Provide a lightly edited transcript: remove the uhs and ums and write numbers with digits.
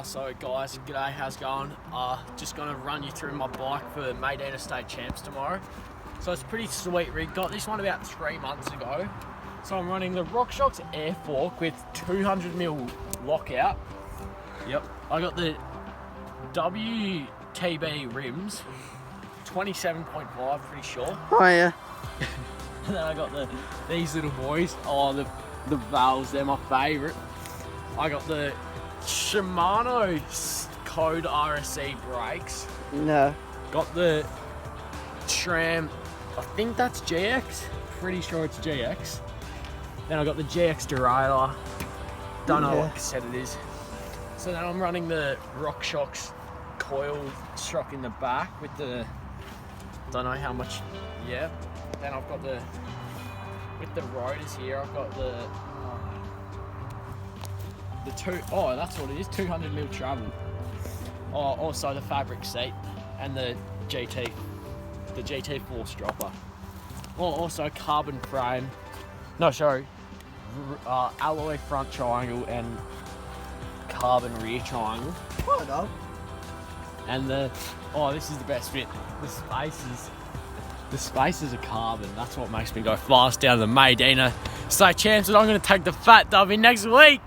So guys, g'day, how's it going? Just gonna run you through my bike for Medina State Champs tomorrow. So it's pretty sweet rig. Got this one about 3 months ago. So I'm running the RockShox Air Fork with 200mm lockout. Yep. I got the WTB rims, 27.5, pretty sure. Oh yeah. And then I got these little boys. Oh, the valves, they're my favourite. I got the Shimano Code RSC brakes. No. Got the SRAM, I think that's GX. Pretty sure it's GX. Then I got the GX derailleur. Don't know what cassette it is. So then I'm running the RockShox coil shock in the back with the, don't know how much, yeah. Then I've got the, with the rotors here, I've got the oh, that's what it is, 200mm travel. Oh, also the fabric seat and the GT force dropper. Oh, also carbon frame. No, sorry, alloy front triangle and carbon rear triangle. Oh no. And this is the best bit. The spaces are carbon. That's what makes me go fast down the Medina State Champs, and I'm going to take the fat Duffy next week.